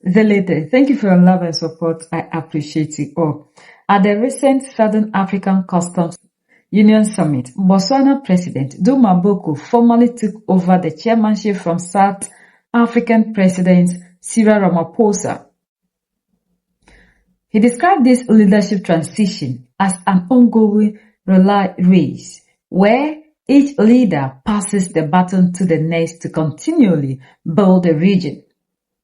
Zelete, thank you for your love and support. I appreciate it all. At the recent Southern African Customs Union Summit, Botswana President Duma Boko formally took over the chairmanship from South African President Cyril Ramaphosa. He described this leadership transition as an ongoing relay race, where each leader passes the baton to the next to continually build the region.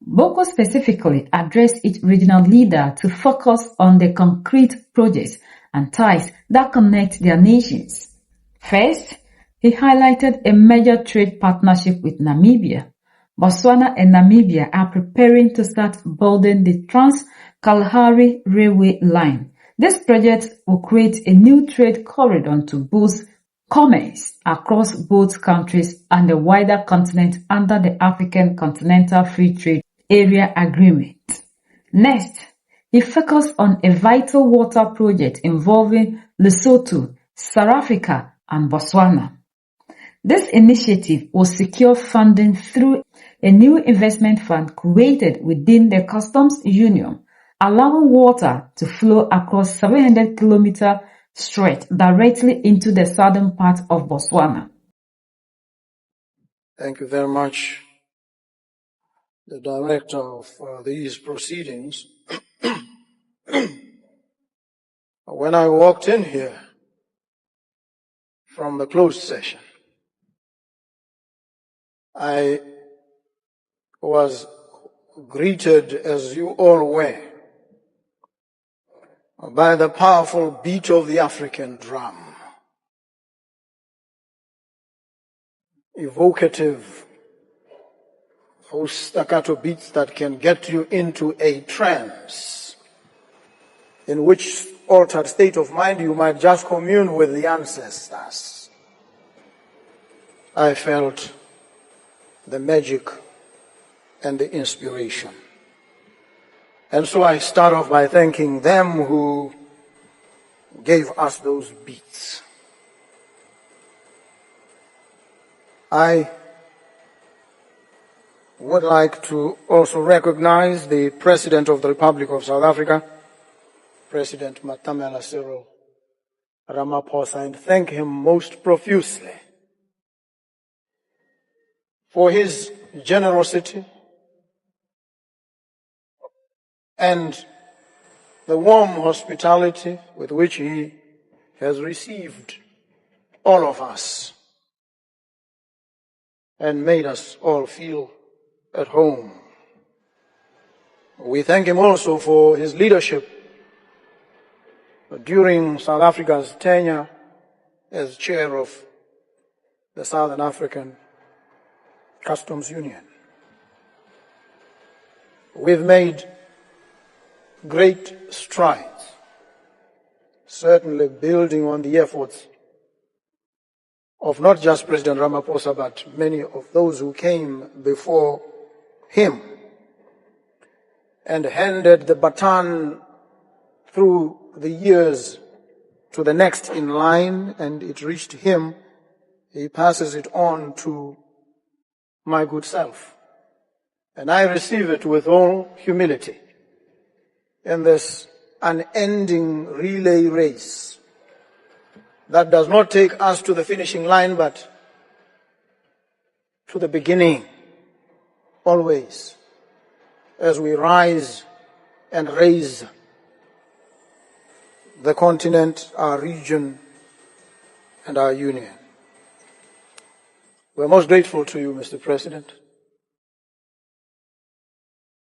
Boko specifically addressed each regional leader to focus on the concrete projects and ties that connect their nations. First, he highlighted a major trade partnership with Namibia. Botswana and Namibia are preparing to start building the Trans-Kalahari Railway Line. This project will create a new trade corridor to boost commerce across both countries and the wider continent under the African Continental Free Trade Area Agreement. Next, he focused on a vital water project involving Lesotho, South Africa, and Botswana. This initiative will secure funding through a new investment fund created within the Customs Union, allowing water to flow across 700-kilometer stretch directly into the southern part of Botswana. Thank you very much, the director of these proceedings. When I walked in here from the closed session, I was greeted, as you all were, by the powerful beat of the African drum, evocative, those staccato beats that can get you into a trance, in which altered state of mind you might just commune with the ancestors. I felt the magic and the inspiration. And so I start off by thanking them who gave us those beats. I would like to also recognize the President of the Republic of South Africa, President Matamela Cyril Ramaphosa, and thank him most profusely for his generosity and the warm hospitality with which he has received all of us and made us all feel at home. We thank him also for his leadership during South Africa's tenure as chair of the Southern African Customs Union. We've made great strides, certainly building on the efforts of not just President Ramaphosa, but many of those who came before him and handed the baton through the years to the next in line, and it reached him. He passes it on to my good self. And I receive it with all humility in this unending relay race that does not take us to the finishing line, but to the beginning, always, as we rise and raise the continent, our region, and our union. We're most grateful to you, Mr. President.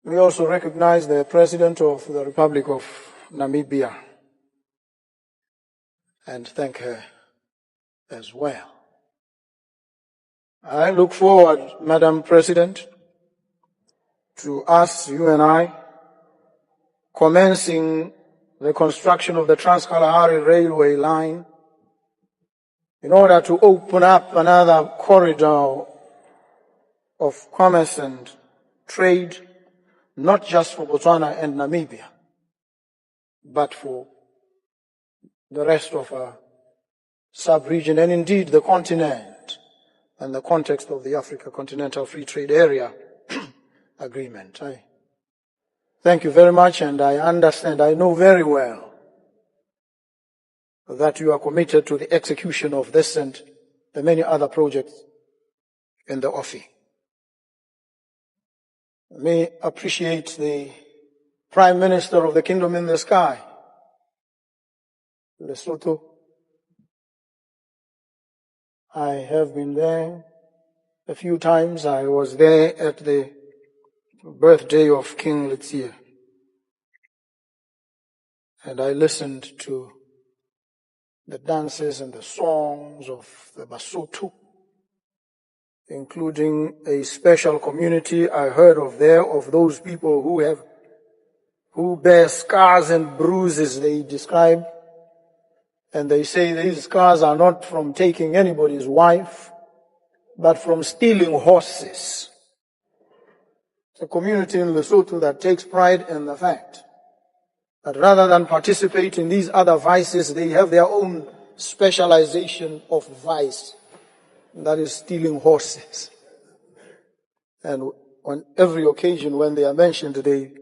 We also recognize the President of the Republic of Namibia and thank her as well. I look forward, Madam President, to us, you and I, commencing the construction of the Trans-Kalahari Railway Line in order to open up another corridor of commerce and trade, not just for Botswana and Namibia, but for the rest of our sub-region and indeed the continent and the context of the Africa Continental Free Trade Area Agreement. I Thank you very much, and I understand, I know very well that you are committed to the execution of this and the many other projects in the office. May appreciate the Prime Minister of the Kingdom in the Sky, Lesotho. I have been there a few times. I was there at the birthday of King Letsie, and I listened to the dances and the songs of the Basotho, including a special community I heard of there, of those people who bear scars and bruises, they describe. And they say these scars are not from taking anybody's wife, but from stealing horses. It's a community in Lesotho that takes pride in the fact that rather than participate in these other vices, they have their own specialization of vice, and that is stealing horses. And on every occasion when they are mentioned, they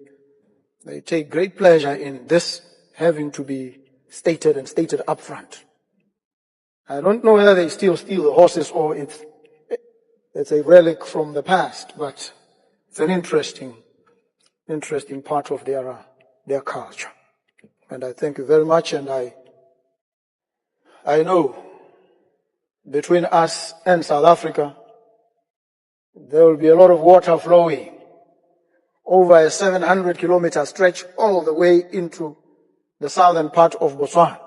take great pleasure in this having to be stated and stated up front. I don't know whether they still steal the horses or it's a relic from the past, but it's an interesting part of their culture. And I thank you very much, and I know between us and South Africa, there will be a lot of water flowing over a 700-kilometer stretch all the way into the southern part of Botswana.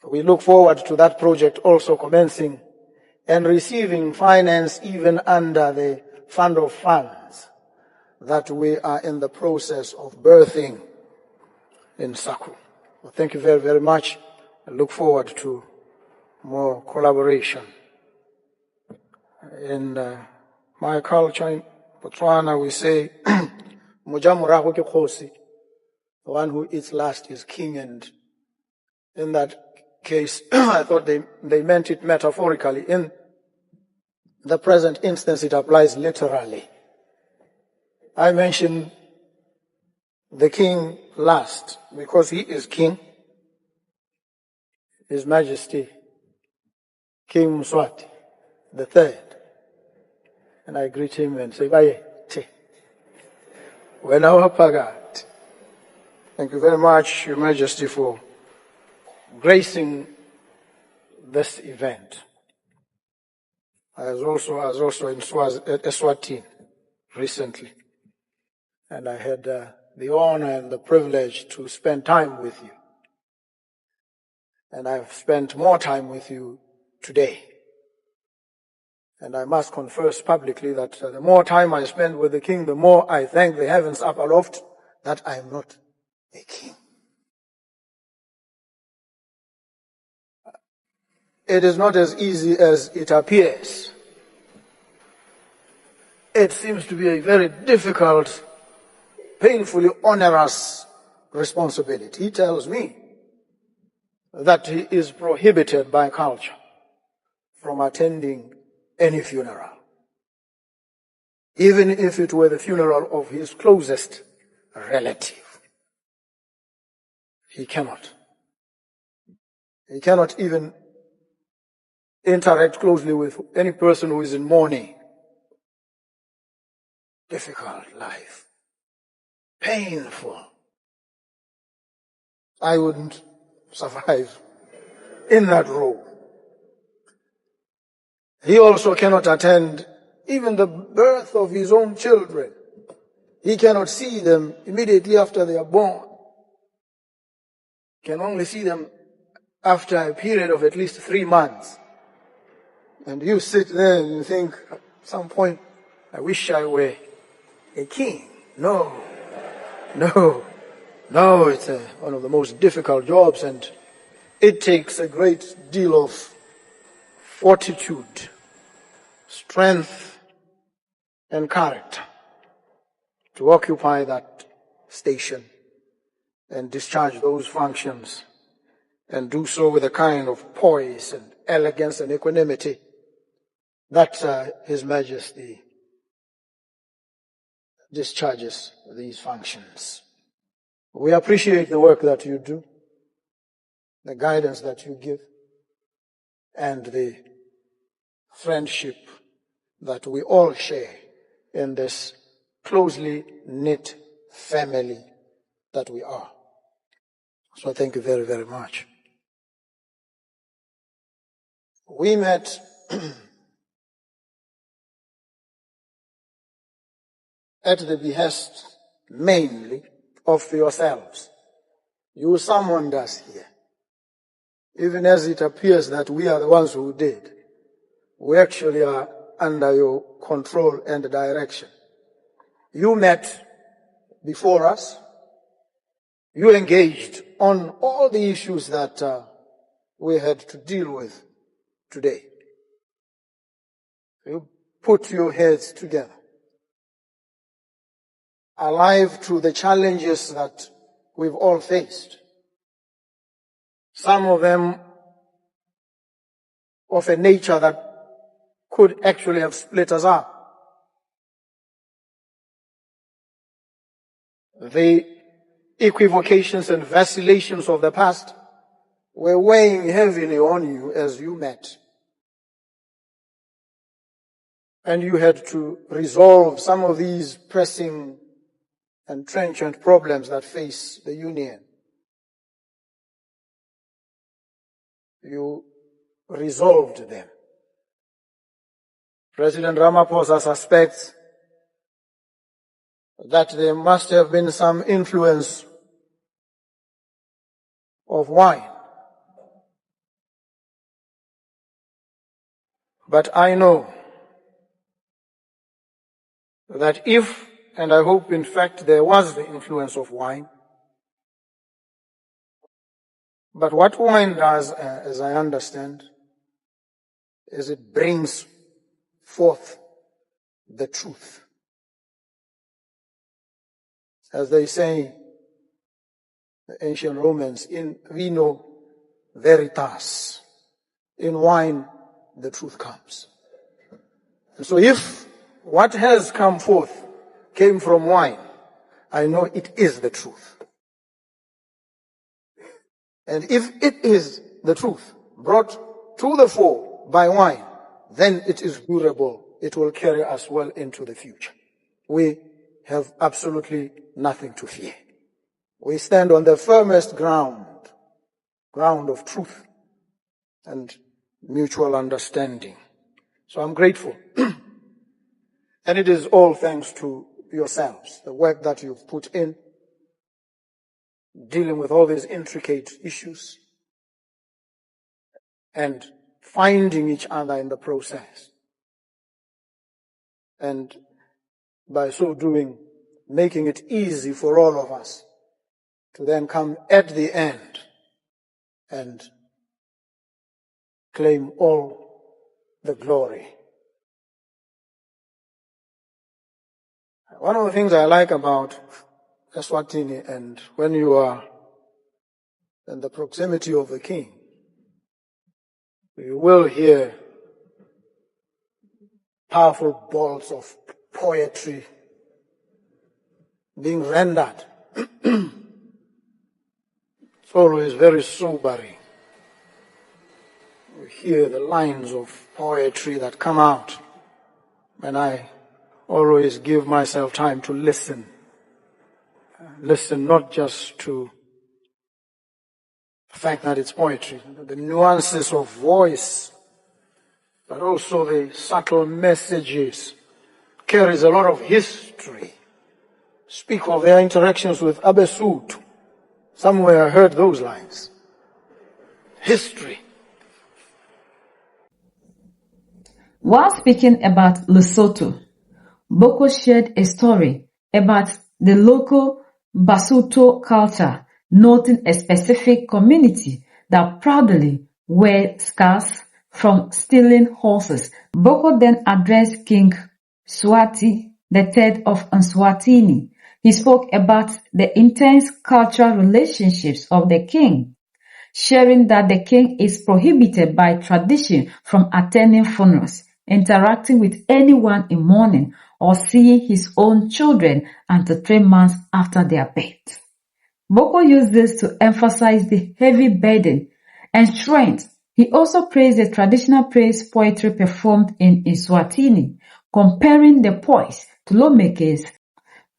We look forward to that project also commencing and receiving finance even under the fund of funds that we are in the process of birthing in Saku. Well, thank you very, very much. I look forward to more collaboration. In my culture in Botswana, we say, Mujamurahu ke khosi, the one who eats last is king, and in that case, I thought they meant it metaphorically. In the present instance, it applies literally. I mention the king last because he is king, His Majesty, King Mswati the third. And I greet him and say, Baye, te. Pagat. Thank you very much, Your Majesty, for gracing this event. I was also in Eswatini recently, and I had the honor and the privilege to spend time with you. And I've spent more time with you today. And I must confess publicly that the more time I spend with the king, the more I thank the heavens up aloft that I am not a king. It is not as easy as it appears. It seems to be a very difficult, painfully onerous responsibility. He tells me that he is prohibited by culture from attending any funeral, even if it were the funeral of his closest relative. He cannot. He cannot even interact closely with any person who is in mourning. Difficult life. Painful. I wouldn't survive in that role. He also cannot attend even the birth of his own children. He cannot see them immediately after they are born. He can only see them after a period of at least 3 months. And you sit there and you think, at some point, I wish I were a king. No, it's one of the most difficult jobs, and it takes a great deal of fortitude, strength, and character to occupy that station and discharge those functions, and do so with a kind of poise and elegance and equanimity that His Majesty discharges these functions. We appreciate the work that you do, the guidance that you give, and the friendship that we all share in this closely knit family that we are. So thank you very, very much. We met at the behest mainly of yourselves. You summoned us here. Even as it appears that we are the ones who did, we actually are under your control and direction. You met before us. You engaged on all the issues that we had to deal with today. You put your heads together, alive to the challenges that we've all faced. Some of them of a nature that could actually have split us up. The equivocations and vacillations of the past were weighing heavily on you as you met. And you had to resolve some of these pressing and trenchant problems that face the Union. You resolved them. President Ramaphosa suspects that there must have been some influence of wine. But I know that if, and I hope in fact there was the influence of wine, but what wine does, as I understand, is it brings forth the truth. As they say, the ancient Romans, in vino veritas, in wine the truth comes. And so if what has come forth came from wine, I know it is the truth. And if it is the truth brought to the fore by wine, then it is durable. It will carry us well into the future. We have absolutely nothing to fear. We stand on the firmest ground of truth and mutual understanding. So I'm grateful. And it is all thanks to yourselves, the work that you've put in, dealing with all these intricate issues, and finding each other in the process. And by so doing, making it easy for all of us to then come at the end and claim all the glory. One of the things I like about Eswatini, and when you are in the proximity of the king, you will hear powerful bolts of poetry being rendered. It's always very sobering. You hear the lines of poetry that come out, and I always give myself time to listen. Listen not just to the fact that it's poetry, the nuances of voice, but also the subtle messages. Carries a lot of history. Speak of their interactions with Abesut. Somewhere I heard those lines. History. While speaking about Lesotho, Boko shared a story about the local Basuto culture, noting a specific community that proudly wear scars from stealing horses. Boko then addressed King Swati III of Nswatini. He spoke about the intense cultural relationships of the king, sharing that the king is prohibited by tradition from attending funerals interacting with anyone in mourning, or seeing his own children until 3 months after their birth. Boko used this to emphasize the heavy burden and strength. He also praised the traditional praise poetry performed in Eswatini, comparing the poets to lawmakers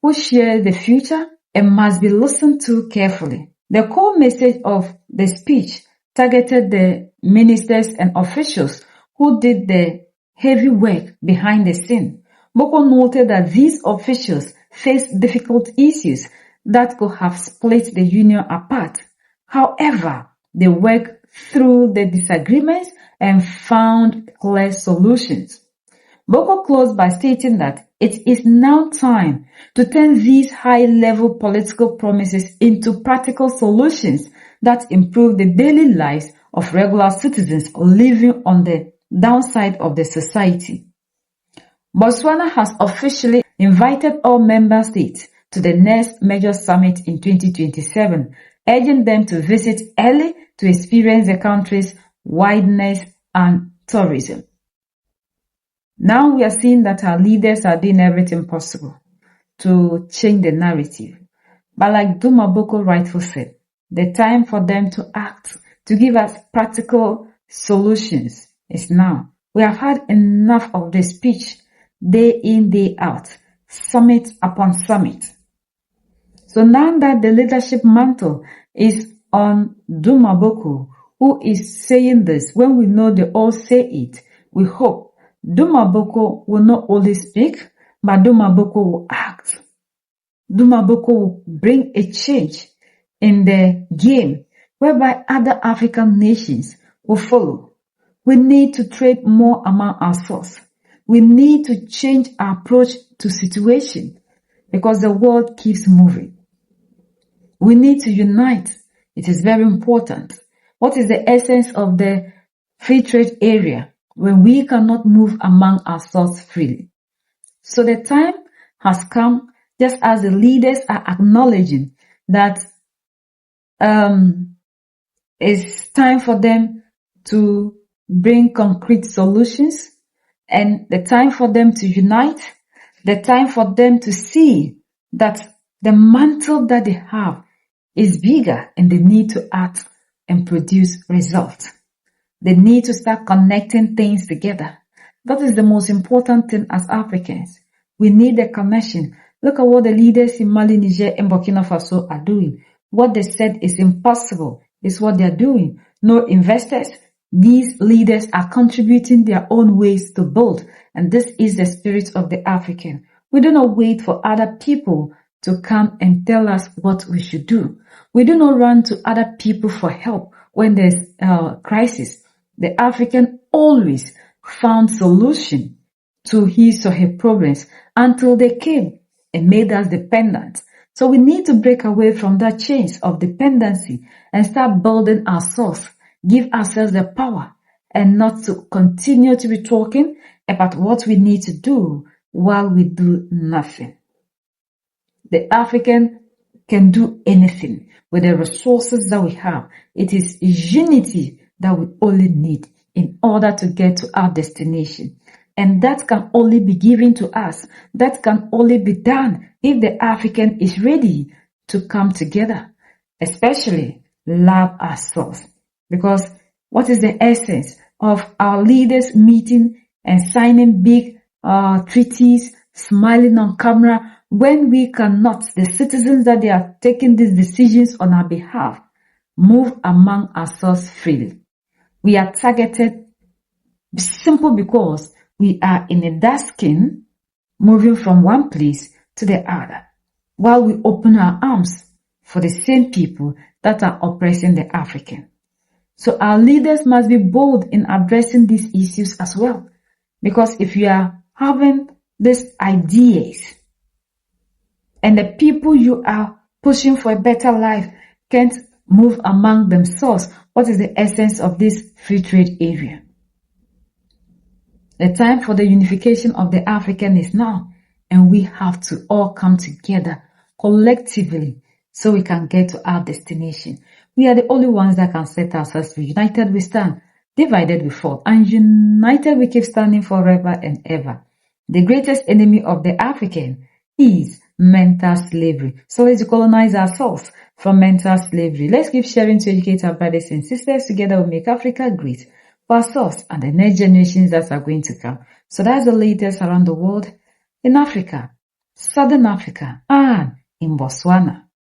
who share the future and must be listened to carefully. The core message of the speech targeted the ministers and officials who did the heavy work behind the scene. Boko noted that these officials faced difficult issues that could have split the union apart. However, they worked through the disagreements and found clear solutions. Boko closed by stating that it is now time to turn these high-level political promises into practical solutions that improve the daily lives of regular citizens living on the downside of the society. Botswana has officially invited all member states to the next major summit in 2027, urging them to visit early to experience the country's wideness and tourism. Now we are seeing that our leaders are doing everything possible to change the narrative. But like Duma Boko rightfully said, the time for them to act, to give us practical solutions is now. We have had enough of the speech, day in, day out, summit upon summit. So now that the leadership mantle is on Duma Boko, who is saying this, when we know they all say it, we hope Duma Boko will not only speak, but Duma Boko will act. Duma Boko will bring a change in the game whereby other African nations will follow. We need to trade more among ourselves. We need to change our approach to situation because the world keeps moving. We need to unite. It is very important. What is the essence of the free trade area when we cannot move among ourselves freely? So the time has come, just as the leaders are acknowledging that it's time for them to bring concrete solutions, and the time for them to unite, the time for them to see that the mantle that they have is bigger and they need to act and produce results. They need to start connecting things together. That is the most important thing as Africans. We need a connection. Look at what the leaders in Mali, Niger, and Burkina Faso are doing. What they said is impossible is what they are doing. No investors. These leaders are contributing their own ways to build. And this is the spirit of the African. We do not wait for other people to come and tell us what we should do. We do not run to other people for help when there's a crisis. The African always found solution to his or her problems until they came and made us dependent. So we need to break away from that chains of dependency and start building ourselves, give ourselves the power, and not to continue to be talking about what we need to do while we do nothing. The African can do anything with the resources that we have. It is unity that we only need in order to get to our destination. And that can only be given to us. That can only be done if the African is ready to come together, especially love ourselves. Because what is the essence of our leaders meeting and signing big treaties, smiling on camera, when we cannot, the citizens that they are taking these decisions on our behalf, move among ourselves freely? We are targeted simple because we are in a dark skin, moving from one place to the other, while we open our arms for the same people that are oppressing the African. So our leaders must be bold in addressing these issues as well. Because if you are having these ideas and the people you are pushing for a better life can't move among themselves, what is the essence of this free trade area? The time for the unification of the African is now, and we have to all come together collectively so we can get to our destination. We are the only ones that can set ourselves free. United we stand. Divided we fall, and united we keep standing forever and ever. The greatest enemy of the African is mental slavery. So let's decolonize ourselves from mental slavery. Let's keep sharing to educate our brothers and sisters. Together we make Africa great for ourselves and the next generations that are going to come. So that's the latest around the world in Africa, Southern Africa, and in Botswana.